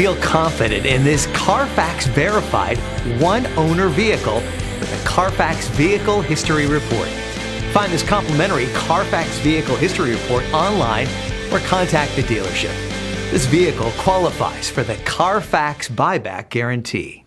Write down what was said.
Feel confident in this Carfax verified one-owner vehicle with a Carfax Vehicle History Report. Find this complimentary Carfax Vehicle History Report online or contact the dealership. This vehicle qualifies for the Carfax Buyback Guarantee.